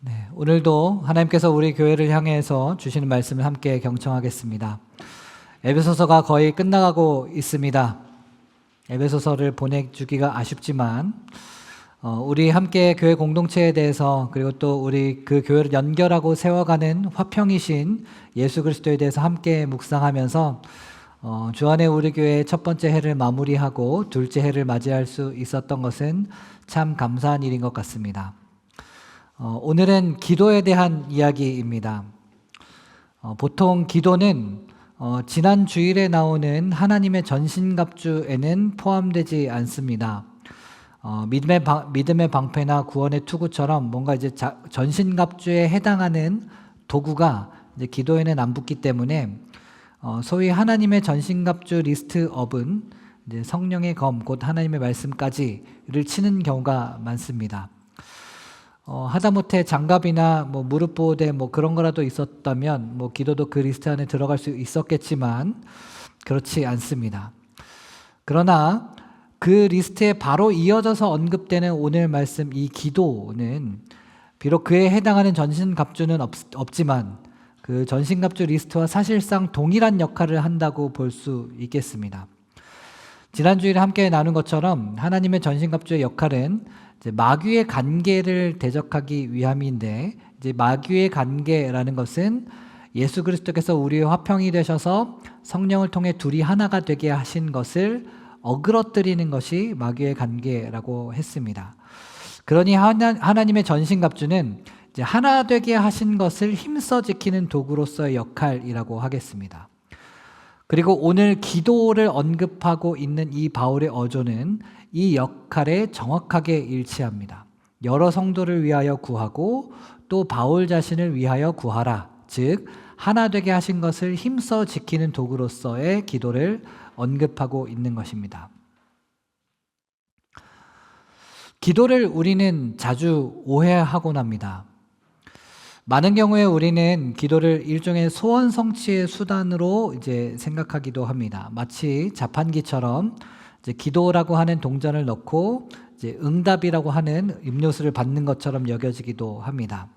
네, 오늘도 하나님께서 우리 교회를 향해서 주시는 말씀을 함께 경청하겠습니다. 에베소서가 거의 끝나가고 있습니다. 에베소서를 보내주기가 아쉽지만 우리 함께 교회 공동체에 대해서, 그리고 또 우리 그 교회를 연결하고 세워가는 화평이신 예수 그리스도에 대해서 함께 묵상하면서 주안의 우리 교회의 첫 번째 해를 마무리하고 둘째 해를 맞이할 수 있었던 것은 참 감사한 일인 것 같습니다. 오늘은 기도에 대한 이야기입니다. 보통 기도는 지난 주일에 나오는 하나님의 전신갑주에는 포함되지 않습니다. 믿음의 방패나 구원의 투구처럼 뭔가 이제 전신갑주에 해당하는 도구가 이제 기도에는 안 붙기 때문에 소위 하나님의 전신갑주 리스트업은 이제 성령의 검, 곧 하나님의 말씀까지를 치는 경우가 많습니다. 하다못해 장갑이나 무릎 보호대 그런 거라도 있었다면 기도도 그 리스트 안에 들어갈 수 있었겠지만 그렇지 않습니다. 그러나 그 리스트에 바로 이어져서 언급되는 오늘 말씀 이 기도는 비록 그에 해당하는 전신갑주는 없지만 그 전신갑주 리스트와 사실상 동일한 역할을 한다고 볼 수 있겠습니다. 지난 주일에 함께 나눈 것처럼 하나님의 전신갑주의 역할은 이제 마귀의 관계를 대적하기 위함인데, 이제 마귀의 관계라는 것은 예수 그리스도께서 우리의 화평이 되셔서 성령을 통해 둘이 하나가 되게 하신 것을 어그러뜨리는 것이 마귀의 관계라고 했습니다. 그러니 하나님의 전신갑주는 이제 하나 되게 하신 것을 힘써 지키는 도구로서의 역할이라고 하겠습니다. 그리고 오늘 기도를 언급하고 있는 이 바울의 어조는 이 역할에 정확하게 일치합니다. 여러 성도를 위하여 구하고 또 바울 자신을 위하여 구하라. 즉 하나 되게 하신 것을 힘써 지키는 도구로서의 기도를 언급하고 있는 것입니다. 기도를 우리는 자주 오해하곤 합니다. 많은 경우에 우리는 기도를 일종의 소원 성취의 수단으로 이제 생각하기도 합니다. 마치 자판기처럼 이제 기도라고 하는 동전을 넣고 이제 응답이라고 하는 음료수를 받는 것처럼 여겨지기도 합니다.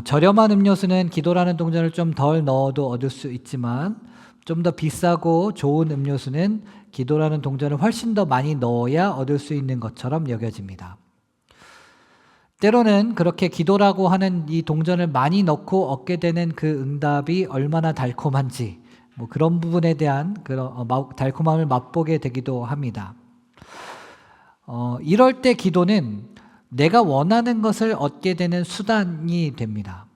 저렴한 음료수는 기도라는 동전을 좀 덜 넣어도 얻을 수 있지만 좀 더 비싸고 좋은 음료수는 기도라는 동전을 훨씬 더 많이 넣어야 얻을 수 있는 것처럼 여겨집니다. 때로는 그렇게 기도라고 하는 이 동전을 많이 넣고 얻게 되는 그 응답이 얼마나 달콤한지 그런 부분에 대한 그런 달콤함을 맛보게 되기도 합니다. 이럴 때 기도는 내가 원하는 것을 얻게 되는 수단이 됩니다.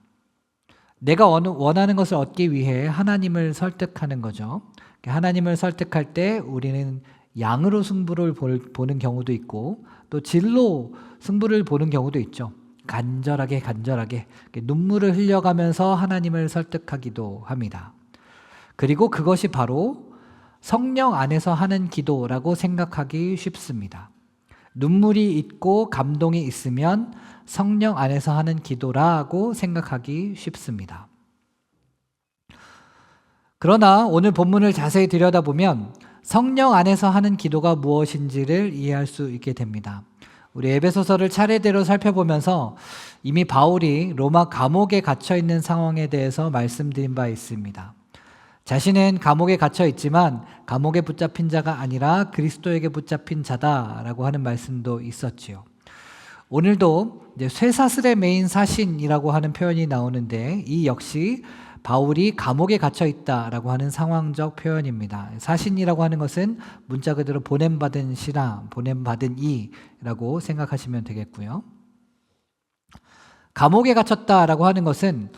내가 원하는 것을 얻기 위해 하나님을 설득하는 거죠. 하나님을 설득할 때 우리는 양으로 승부를 보는 경우도 있고 또 질로 승부를 보는 경우도 있죠. 간절하게 눈물을 흘려가면서 하나님을 설득하기도 합니다. 그리고 그것이 바로 성령 안에서 하는 기도라고 생각하기 쉽습니다. 눈물이 있고 감동이 있으면 성령 안에서 하는 기도라고 생각하기 쉽습니다. 그러나 오늘 본문을 자세히 들여다보면 성령 안에서 하는 기도가 무엇인지를 이해할 수 있게 됩니다. 우리 에베소서를 차례대로 살펴보면서 이미 바울이 로마 감옥에 갇혀 있는 상황에 대해서 말씀드린 바 있습니다. 자신은 감옥에 갇혀 있지만 감옥에 붙잡힌 자가 아니라 그리스도에게 붙잡힌 자다라고 하는 말씀도 있었지요. 오늘도 이제 쇠사슬에 매인 사신이라고 하는 표현이 나오는데 이 역시 바울이 감옥에 갇혀 있다라고 하는 상황적 표현입니다. 사신이라고 하는 것은 문자 그대로 보냄받은 시라, 보냄받은 이라고 생각하시면 되겠고요. 감옥에 갇혔다라고 하는 것은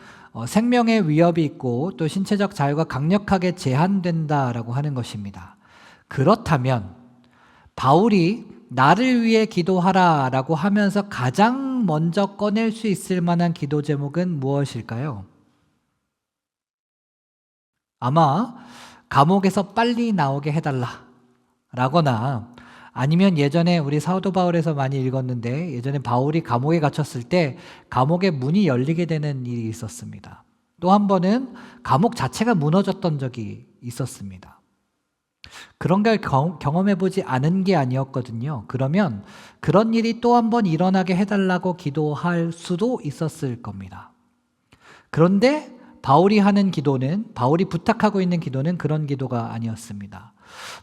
생명의 위협이 있고 또 신체적 자유가 강력하게 제한된다라고 하는 것입니다. 그렇다면 바울이 나를 위해 기도하라라고 하면서 가장 먼저 꺼낼 수 있을 만한 기도 제목은 무엇일까요? 아마 감옥에서 빨리 나오게 해달라 라거나 아니면 예전에 우리 사도 바울에서 많이 읽었는데 예전에 바울이 감옥에 갇혔을 때 감옥의 문이 열리게 되는 일이 있었습니다. 또 한 번은 감옥 자체가 무너졌던 적이 있었습니다. 그런 걸 경험해 보지 않은 게 아니었거든요. 그러면 그런 일이 또 한 번 일어나게 해달라고 기도할 수도 있었을 겁니다. 그런데 바울이 부탁하고 있는 기도는 그런 기도가 아니었습니다.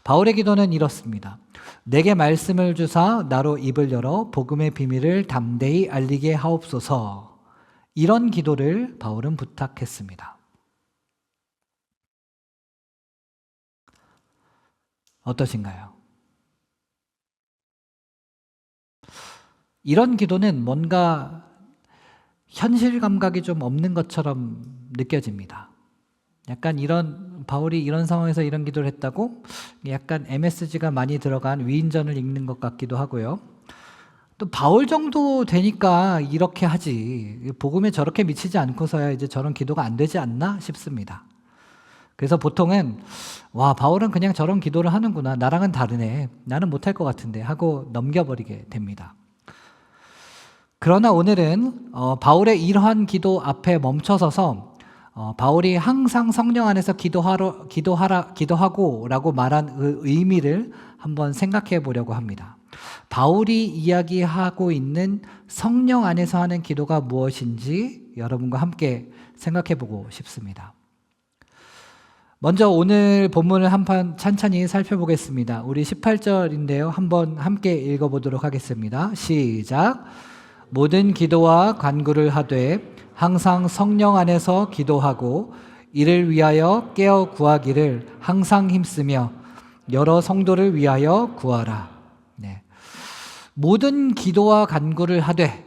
바울의 기도는 이렇습니다. 내게 말씀을 주사 나로 입을 열어 복음의 비밀을 담대히 알리게 하옵소서. 이런 기도를 바울은 부탁했습니다. 어떠신가요? 이런 기도는 뭔가 현실 감각이 좀 없는 것처럼 느껴집니다. 약간 바울이 이런 상황에서 이런 기도를 했다고 약간 MSG가 많이 들어간 위인전을 읽는 것 같기도 하고요. 또 바울 정도 되니까 이렇게 하지. 복음에 저렇게 미치지 않고서야 이제 저런 기도가 안 되지 않나 싶습니다. 그래서 보통은 바울은 그냥 저런 기도를 하는구나. 나랑은 다르네. 나는 못할 것 같은데 하고 넘겨버리게 됩니다. 그러나 오늘은 바울의 이러한 기도 앞에 멈춰서서 바울이 항상 성령 안에서 기도하고 라고 말한 그 의미를 한번 생각해 보려고 합니다. 바울이 이야기하고 있는 성령 안에서 하는 기도가 무엇인지 여러분과 함께 생각해 보고 싶습니다. 먼저 오늘 본문을 한번 찬찬히 살펴보겠습니다. 우리 18절인데요. 한번 함께 읽어보도록 하겠습니다. 시작. 모든 기도와 간구를 하되 항상 성령 안에서 기도하고 이를 위하여 깨어 구하기를 항상 힘쓰며 여러 성도를 위하여 구하라. 네. 모든 기도와 간구를 하되,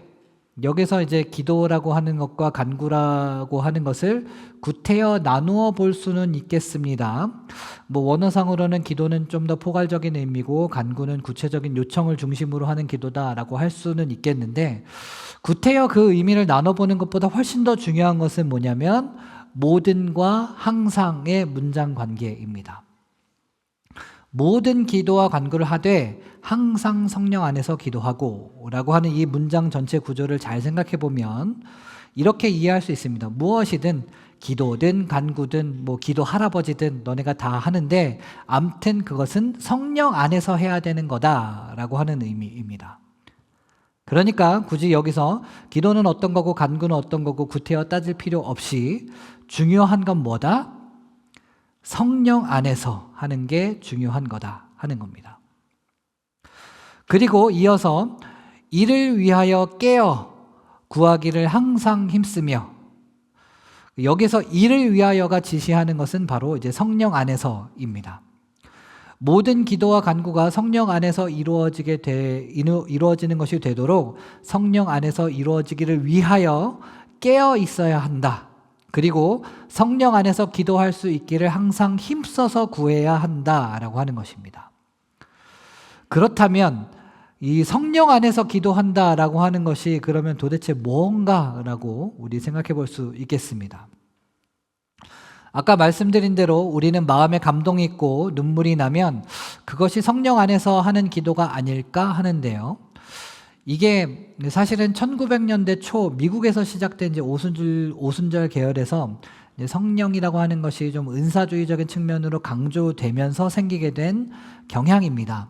여기서 이제 기도라고 하는 것과 간구라고 하는 것을 구태여 나누어 볼 수는 있겠습니다. 원어상으로는 기도는 좀 더 포괄적인 의미고 간구는 구체적인 요청을 중심으로 하는 기도다라고 할 수는 있겠는데, 구태여 그 의미를 나눠보는 것보다 훨씬 더 중요한 것은 뭐냐면 모든과 항상의 문장 관계입니다. 모든 기도와 간구를 하되 항상 성령 안에서 기도하고 라고 하는 이 문장 전체 구조를 잘 생각해 보면 이렇게 이해할 수 있습니다. 무엇이든 기도든 간구든 기도 할아버지든 너네가 다 하는데 암튼 그것은 성령 안에서 해야 되는 거다라고 하는 의미입니다. 그러니까 굳이 여기서 기도는 어떤 거고 간구는 어떤 거고 구태여 따질 필요 없이 중요한 건 뭐다? 성령 안에서 하는 게 중요한 거다 하는 겁니다. 그리고 이어서 이를 위하여 깨어 구하기를 항상 힘쓰며, 여기서 이를 위하여가 지시하는 것은 바로 이제 성령 안에서입니다. 모든 기도와 간구가 성령 안에서 이루어지는 것이 되도록 성령 안에서 이루어지기를 위하여 깨어 있어야 한다. 그리고 성령 안에서 기도할 수 있기를 항상 힘써서 구해야 한다라고 하는 것입니다. 그렇다면 이 성령 안에서 기도한다라고 하는 것이 그러면 도대체 뭔가라고 우리 생각해 볼 수 있겠습니다. 아까 말씀드린 대로 우리는 마음에 감동이 있고 눈물이 나면 그것이 성령 안에서 하는 기도가 아닐까 하는데요. 이게 사실은 1900년대 초 미국에서 시작된 이제 오순절 계열에서 이제 성령이라고 하는 것이 좀 은사주의적인 측면으로 강조되면서 생기게 된 경향입니다.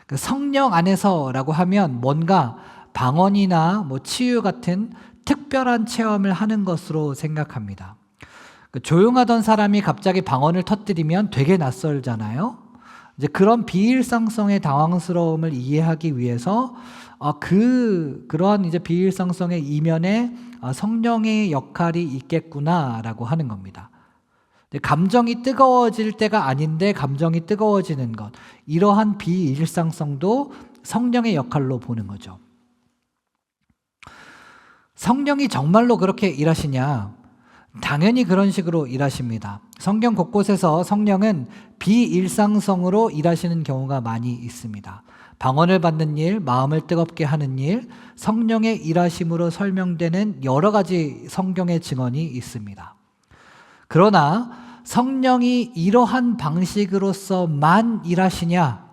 그 성령 안에서라고 하면 뭔가 방언이나 치유 같은 특별한 체험을 하는 것으로 생각합니다. 조용하던 사람이 갑자기 방언을 터뜨리면 되게 낯설잖아요. 이제 그런 비일상성의 당황스러움을 이해하기 위해서 그러한 이제 비일상성의 이면에 성령의 역할이 있겠구나라고 하는 겁니다. 감정이 뜨거워질 때가 아닌데 감정이 뜨거워지는 것, 이러한 비일상성도 성령의 역할로 보는 거죠. 성령이 정말로 그렇게 일하시냐? 당연히 그런 식으로 일하십니다. 성경 곳곳에서 성령은 비일상성으로 일하시는 경우가 많이 있습니다. 방언을 받는 일, 마음을 뜨겁게 하는 일, 성령의 일하심으로 설명되는 여러 가지 성경의 증언이 있습니다. 그러나 성령이 이러한 방식으로서만 일하시냐?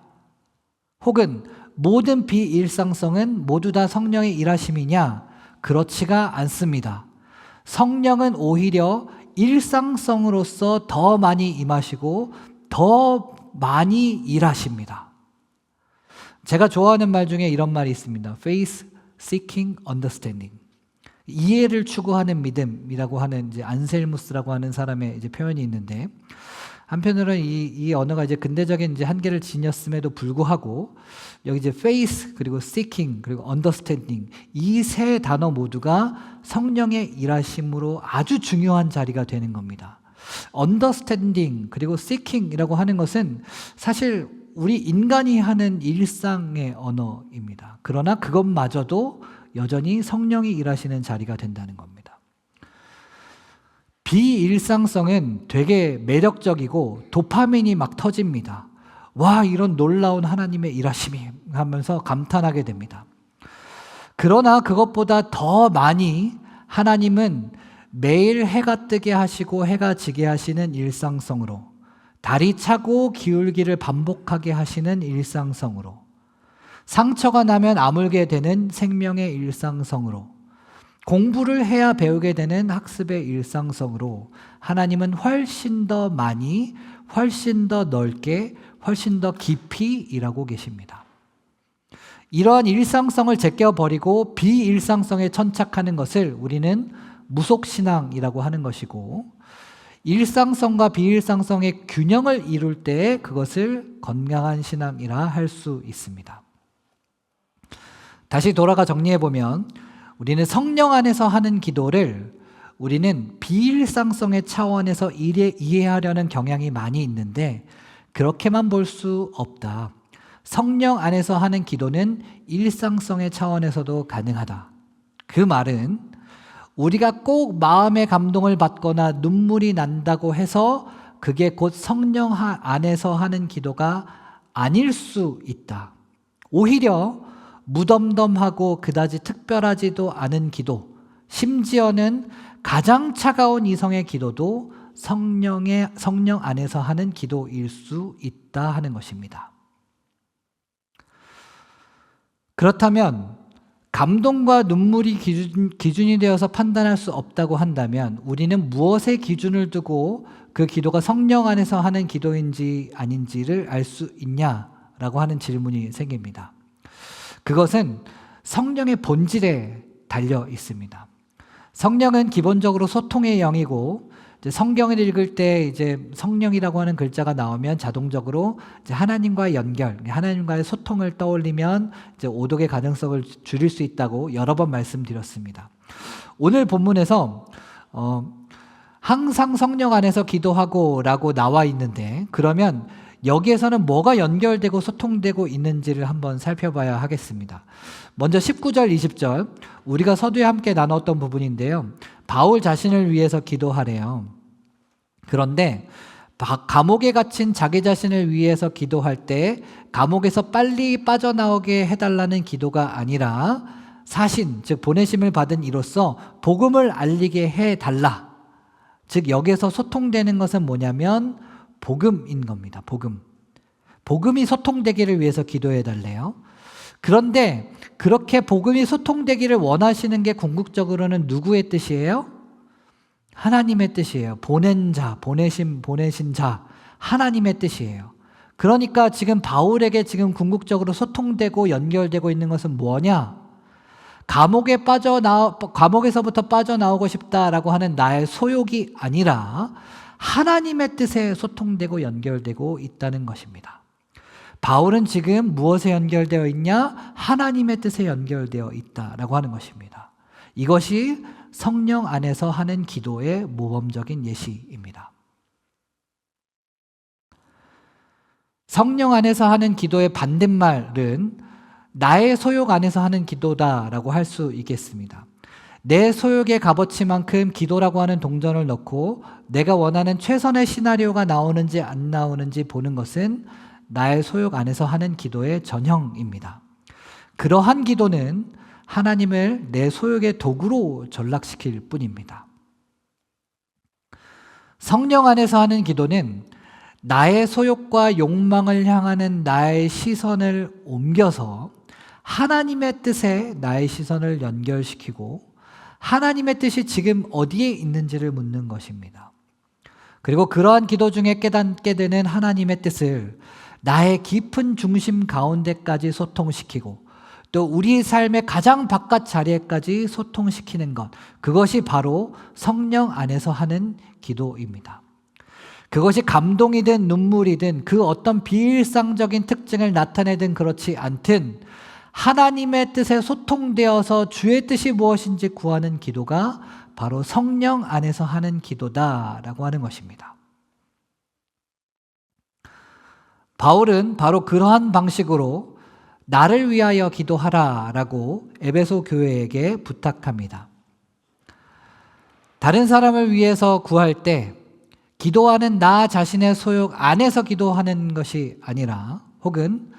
혹은 모든 비일상성은 모두 다 성령의 일하심이냐? 그렇지가 않습니다. 성령은 오히려 일상성으로서 더 많이 임하시고 더 많이 일하십니다. 제가 좋아하는 말 중에 이런 말이 있습니다. Faith seeking understanding. 이해를 추구하는 믿음이라고 하는 이제 안셀무스라고 하는 사람의 이제 표현이 있는데, 한편으로는 이 언어가 이제 근대적인 이제 한계를 지녔음에도 불구하고 여기 이제 faith 그리고 seeking 그리고 understanding 이 세 단어 모두가 성령의 일하심으로 아주 중요한 자리가 되는 겁니다. understanding 그리고 seeking이라고 하는 것은 사실 우리 인간이 하는 일상의 언어입니다. 그러나 그것마저도 여전히 성령이 일하시는 자리가 된다는 겁니다. 비일상성은 되게 매력적이고 도파민이 막 터집니다. 와, 이런 놀라운 하나님의 일하심이 하면서 감탄하게 됩니다. 그러나 그것보다 더 많이 하나님은 매일 해가 뜨게 하시고 해가 지게 하시는 일상성으로, 달이 차고 기울기를 반복하게 하시는 일상성으로, 상처가 나면 아물게 되는 생명의 일상성으로, 공부를 해야 배우게 되는 학습의 일상성으로 하나님은 훨씬 더 많이, 훨씬 더 넓게, 훨씬 더 깊이 일하고 계십니다. 이러한 일상성을 제껴버리고 비일상성에 천착하는 것을 우리는 무속신앙이라고 하는 것이고, 일상성과 비일상성의 균형을 이룰 때 그것을 건강한 신앙이라 할 수 있습니다. 다시 돌아가 정리해보면 우리는 성령 안에서 하는 기도를 우리는 비일상성의 차원에서 이해하려는 경향이 많이 있는데, 그렇게만 볼 수 없다. 성령 안에서 하는 기도는 일상성의 차원에서도 가능하다. 그 말은 우리가 꼭 마음의 감동을 받거나 눈물이 난다고 해서 그게 곧 성령 안에서 하는 기도가 아닐 수 있다. 오히려 무덤덤하고 그다지 특별하지도 않은 기도, 심지어는 가장 차가운 이성의 기도도 성령 안에서 하는 기도일 수 있다 하는 것입니다. 그렇다면 감동과 눈물이 기준이 되어서 판단할 수 없다고 한다면 우리는 무엇의 기준을 두고 그 기도가 성령 안에서 하는 기도인지 아닌지를 알 수 있냐라고 하는 질문이 생깁니다. 그것은 성령의 본질에 달려 있습니다. 성령은 기본적으로 소통의 영이고, 이제 성경을 읽을 때 이제 성령이라고 하는 글자가 나오면 자동적으로 이제 하나님과의 연결, 하나님과의 소통을 떠올리면 이제 오독의 가능성을 줄일 수 있다고 여러 번 말씀드렸습니다. 오늘 본문에서 항상 성령 안에서 기도하고라고 나와 있는데, 그러면 여기에서는 뭐가 연결되고 소통되고 있는지를 한번 살펴봐야 하겠습니다. 먼저 19절, 20절 우리가 서두에 함께 나눴던 부분인데요. 바울 자신을 위해서 기도하래요. 그런데 감옥에 갇힌 자기 자신을 위해서 기도할 때 감옥에서 빨리 빠져나오게 해달라는 기도가 아니라 사신, 즉 보내심을 받은 이로써 복음을 알리게 해달라. 즉 여기에서 소통되는 것은 뭐냐면 복음인 겁니다. 복음이 소통되기를 위해서 기도해 달래요. 그런데 그렇게 복음이 소통되기를 원하시는 게 궁극적으로는 누구의 뜻이에요? 하나님의 뜻이에요. 보낸 자, 보내신 자, 하나님의 뜻이에요. 그러니까 지금 바울에게 지금 궁극적으로 소통되고 연결되고 있는 것은 뭐냐? 감옥에서부터 빠져나오고 싶다라고 하는 나의 소욕이 아니라 하나님의 뜻에 소통되고 연결되고 있다는 것입니다. 바울은 지금 무엇에 연결되어 있냐? 하나님의 뜻에 연결되어 있다라고 하는 것입니다. 이것이 성령 안에서 하는 기도의 모범적인 예시입니다. 성령 안에서 하는 기도의 반대말은 나의 소욕 안에서 하는 기도다라고 할 수 있겠습니다. 내 소욕의 값어치만큼 기도라고 하는 동전을 넣고 내가 원하는 최선의 시나리오가 나오는지 안 나오는지 보는 것은 나의 소욕 안에서 하는 기도의 전형입니다. 그러한 기도는 하나님을 내 소욕의 도구로 전락시킬 뿐입니다. 성령 안에서 하는 기도는 나의 소욕과 욕망을 향하는 나의 시선을 옮겨서 하나님의 뜻에 나의 시선을 연결시키고 하나님의 뜻이 지금 어디에 있는지를 묻는 것입니다. 그리고 그러한 기도 중에 깨닫게 되는 하나님의 뜻을 나의 깊은 중심 가운데까지 소통시키고 또 우리 삶의 가장 바깥 자리에까지 소통시키는 것, 그것이 바로 성령 안에서 하는 기도입니다. 그것이 감동이든 눈물이든 그 어떤 비일상적인 특징을 나타내든 그렇지 않든 하나님의 뜻에 소통되어서 주의 뜻이 무엇인지 구하는 기도가 바로 성령 안에서 하는 기도다라고 하는 것입니다. 바울은 바로 그러한 방식으로 나를 위하여 기도하라라고 에베소 교회에게 부탁합니다. 다른 사람을 위해서 구할 때 기도하는 나 자신의 소욕 안에서 기도하는 것이 아니라 혹은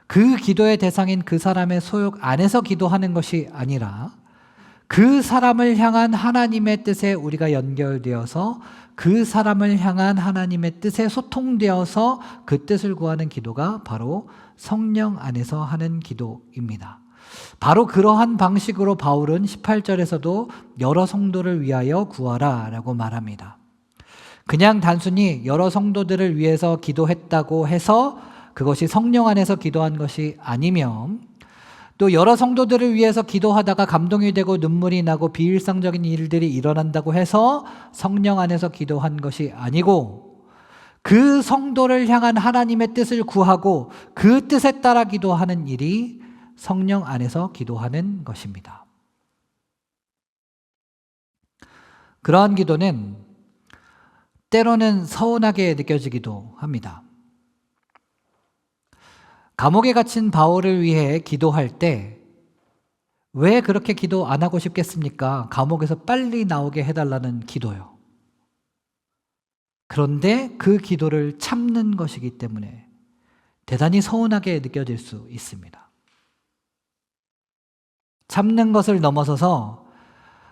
그 기도의 대상인 그 사람의 소욕 안에서 기도하는 것이 아니라 그 사람을 향한 하나님의 뜻에 우리가 연결되어서 그 사람을 향한 하나님의 뜻에 소통되어서 그 뜻을 구하는 기도가 바로 성령 안에서 하는 기도입니다. 바로 그러한 방식으로 바울은 18절에서도 여러 성도를 위하여 구하라 라고 말합니다. 그냥 단순히 여러 성도들을 위해서 기도했다고 해서 그것이 성령 안에서 기도한 것이 아니면 또 여러 성도들을 위해서 기도하다가 감동이 되고 눈물이 나고 비일상적인 일들이 일어난다고 해서 성령 안에서 기도한 것이 아니고 그 성도를 향한 하나님의 뜻을 구하고 그 뜻에 따라 기도하는 일이 성령 안에서 기도하는 것입니다. 그러한 기도는 때로는 서운하게 느껴지기도 합니다. 감옥에 갇힌 바울을 위해 기도할 때 왜 그렇게 기도 안 하고 싶겠습니까? 감옥에서 빨리 나오게 해달라는 기도요. 그런데 그 기도를 참는 것이기 때문에 대단히 서운하게 느껴질 수 있습니다. 참는 것을 넘어서서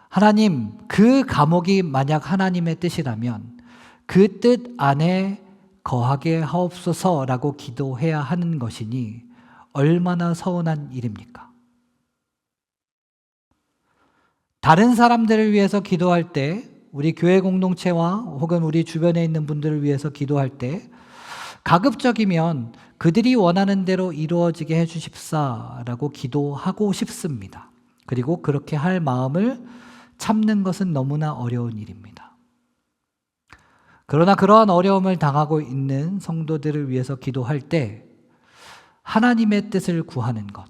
하나님, 그 감옥이 만약 하나님의 뜻이라면 그 뜻 안에 거하게 하옵소서라고 기도해야 하는 것이니 얼마나 서운한 일입니까? 다른 사람들을 위해서 기도할 때 우리 교회 공동체와 혹은 우리 주변에 있는 분들을 위해서 기도할 때 가급적이면 그들이 원하는 대로 이루어지게 해주십사라고 기도하고 싶습니다. 그리고 그렇게 할 마음을 참는 것은 너무나 어려운 일입니다. 그러나 그러한 어려움을 당하고 있는 성도들을 위해서 기도할 때 하나님의 뜻을 구하는 것,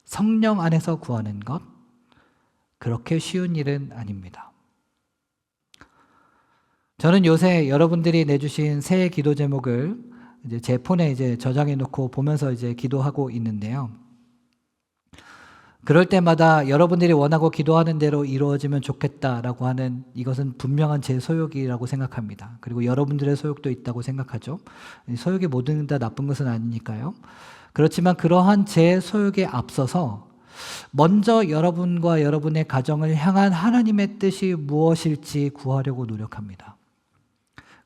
성령 안에서 구하는 것, 그렇게 쉬운 일은 아닙니다. 저는 요새 여러분들이 내주신 새해 기도 제목을 이제 제 폰에 저장해 놓고 보면서 기도하고 있는데요. 그럴 때마다 여러분들이 원하고 기도하는 대로 이루어지면 좋겠다라고 하는 이것은 분명한 제 소욕이라고 생각합니다. 그리고 여러분들의 소욕도 있다고 생각하죠. 소욕이 모든 다 나쁜 것은 아니니까요. 그렇지만 그러한 제 소욕에 앞서서 먼저 여러분과 여러분의 가정을 향한 하나님의 뜻이 무엇일지 구하려고 노력합니다.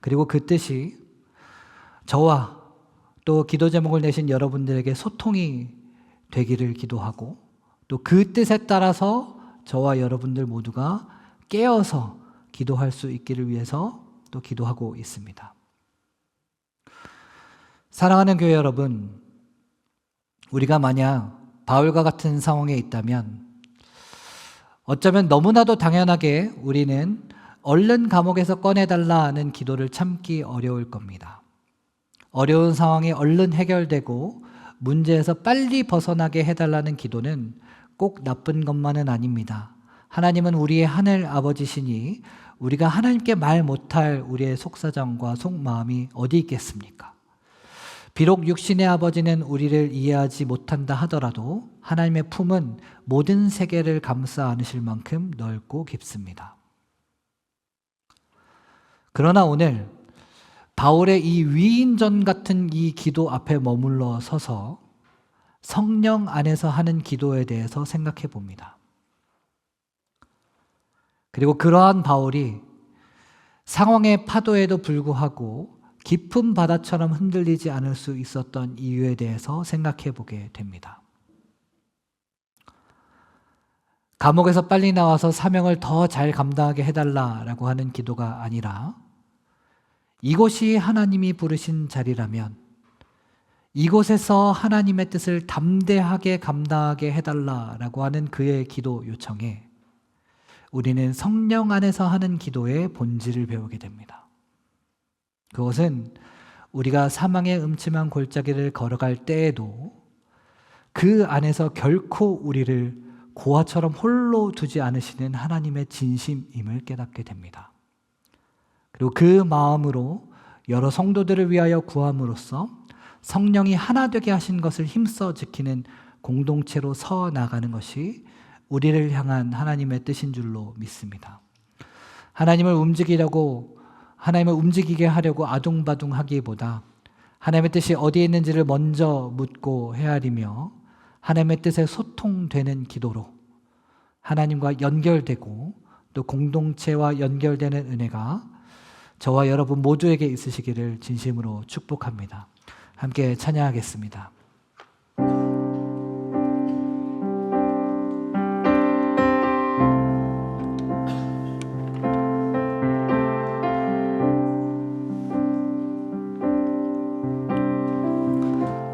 그리고 그 뜻이 저와 또 기도 제목을 내신 여러분들에게 소통이 되기를 기도하고 또 그 뜻에 따라서 저와 여러분들 모두가 깨어서 기도할 수 있기를 위해서 또 기도하고 있습니다. 사랑하는 교회 여러분, 우리가 만약 바울과 같은 상황에 있다면 어쩌면 너무나도 당연하게 우리는 얼른 감옥에서 꺼내달라는 기도를 참기 어려울 겁니다. 어려운 상황이 얼른 해결되고 문제에서 빨리 벗어나게 해달라는 기도는 꼭 나쁜 것만은 아닙니다. 하나님은 우리의 하늘 아버지시니 우리가 하나님께 말 못할 우리의 속사정과 속마음이 어디 있겠습니까? 비록 육신의 아버지는 우리를 이해하지 못한다 하더라도 하나님의 품은 모든 세계를 감싸 안으실 만큼 넓고 깊습니다. 그러나 오늘 바울의 이 위인전 같은 이 기도 앞에 머물러 서서 성령 안에서 하는 기도에 대해서 생각해 봅니다. 그리고 그러한 바울이 상황의 파도에도 불구하고 깊은 바다처럼 흔들리지 않을 수 있었던 이유에 대해서 생각해 보게 됩니다. 감옥에서 빨리 나와서 사명을 더 잘 감당하게 해달라라고 하는 기도가 아니라 이곳이 하나님이 부르신 자리라면 이곳에서 하나님의 뜻을 담대하게 감당하게 해달라라고 하는 그의 기도 요청에 우리는 성령 안에서 하는 기도의 본질을 배우게 됩니다. 그것은 우리가 사망의 음침한 골짜기를 걸어갈 때에도 그 안에서 결코 우리를 고아처럼 홀로 두지 않으시는 하나님의 진심임을 깨닫게 됩니다. 그리고 그 마음으로 여러 성도들을 위하여 구함으로써 성령이 하나 되게 하신 것을 힘써 지키는 공동체로 서 나가는 것이 우리를 향한 하나님의 뜻인 줄로 믿습니다. 하나님을 움직이게 하려고 아둥바둥하기보다 하나님의 뜻이 어디에 있는지를 먼저 묻고 헤아리며 하나님의 뜻에 소통되는 기도로 하나님과 연결되고 또 공동체와 연결되는 은혜가 저와 여러분 모두에게 있으시기를 진심으로 축복합니다. 함께 찬양하겠습니다.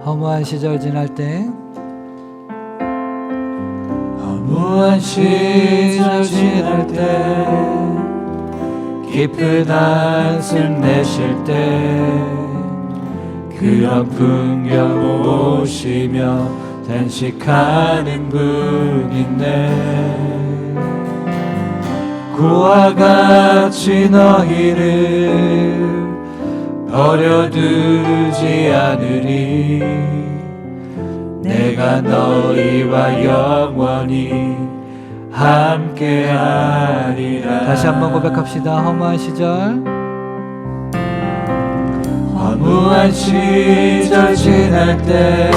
허무한 시절 지날 때 허무한 시절 지날 때 깊은 한숨 내쉴 때 그런 풍경 보시며 단식하는 분 있네. 그와 같이 너희를 버려두지 않으리. 내가 너희와 영원히 함께하리라. 다시 한번 고백합시다. 허무한 시절, 허무한 시절 지날 때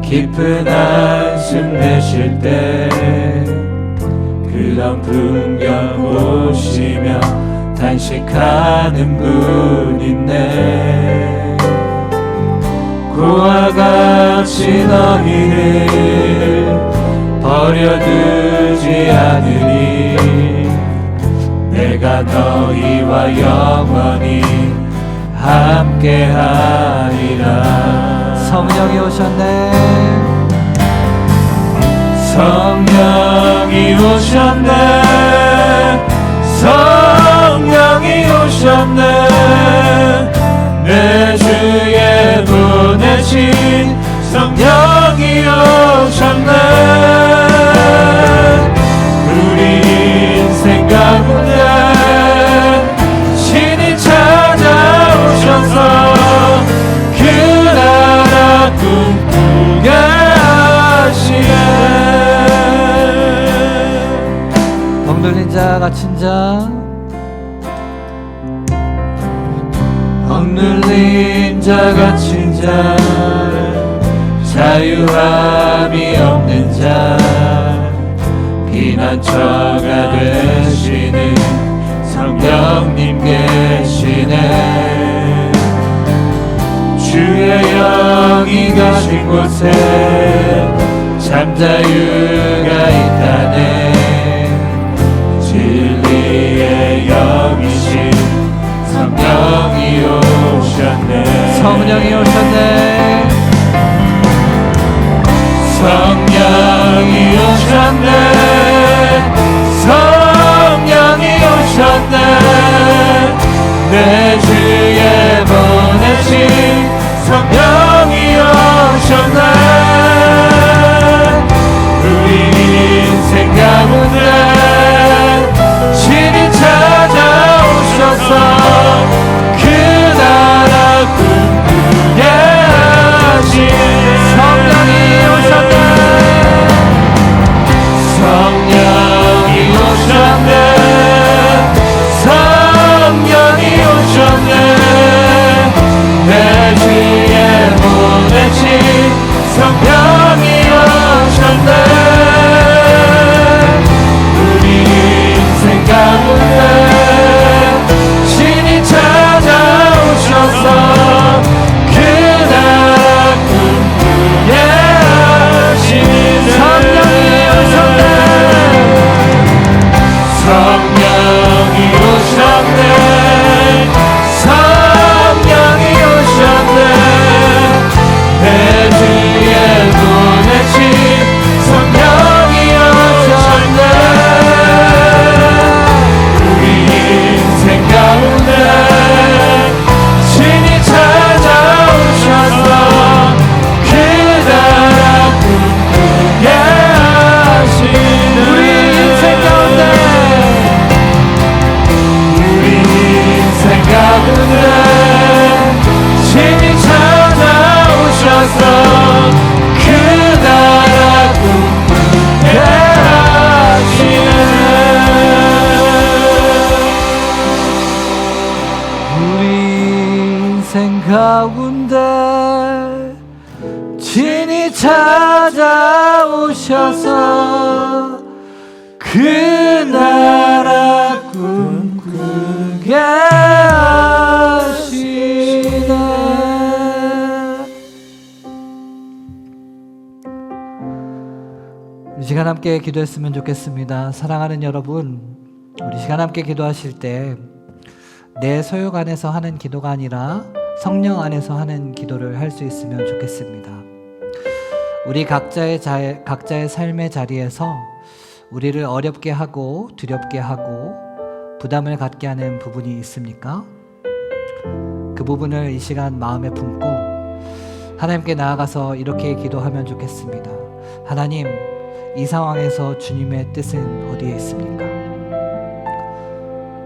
깊은 한숨 내쉴 때 그런 풍경 보시며 단식하는 분 있네. 그와 같이 너희를 버려두지 않으리. 내가 너희와 영원히 함께하리라. 성령이 오셨네. 성령이 오셨네. 성령이 오셨네. 내 주에 보내신 성령이 오셨네. 우리 인생 가운데 신이 찾아오셔서 그 나라 꿈꾸게 하시네. 억눌린 자 갇힌 자, 억눌린 자 갇힌 자, 자유함이 없는 자, 피난처가 되시는 성령님 계시네. 주의 영이 가신 곳에 잠자유가 있다네. 진리의 영이신 성령이 오셨네. 성령이 오셨네. 성령이 오셨네. 성령이 오셨네. 내 주에 보내신 성령이 오셨네. 우리 인생 가운데 신이 찾아오셔서 그 나라 꿈꾸게 가운데 친히 찾아오셔서 그 나라 꿈꾸게 하시네. 이 시간 함께 기도했으면 좋겠습니다. 사랑하는 여러분, 우리 시간 함께 기도하실 때 내 소욕 안에서 하는 기도가 아니라 성령 안에서 하는 기도를 할 수 있으면 좋겠습니다. 우리 각자의 삶의 자리에서 우리를 어렵게 하고 두렵게 하고 부담을 갖게 하는 부분이 있습니까? 그 부분을 이 시간 마음에 품고 하나님께 나아가서 이렇게 기도하면 좋겠습니다. 하나님, 이 상황에서 주님의 뜻은 어디에 있습니까?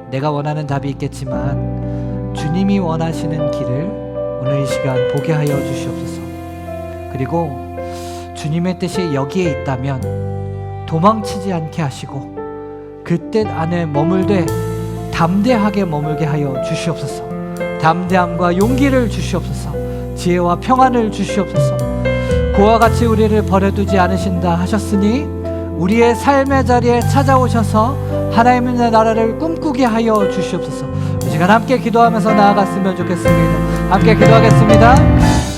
내가 원하는 답이 있겠지만 주님이 원하시는 길을 오늘 이 시간 보게 하여 주시옵소서. 그리고 주님의 뜻이 여기에 있다면 도망치지 않게 하시고 그 뜻 안에 머물되 담대하게 머물게 하여 주시옵소서. 담대함과 용기를 주시옵소서. 지혜와 평안을 주시옵소서. 그와 같이 우리를 버려두지 않으신다 하셨으니 우리의 삶의 자리에 찾아오셔서 하나님의 나라를 꿈꾸게 하여 주시옵소서. 이 시간 함께 기도하면서 나아갔으면 좋겠습니다. 함께 기도하겠습니다.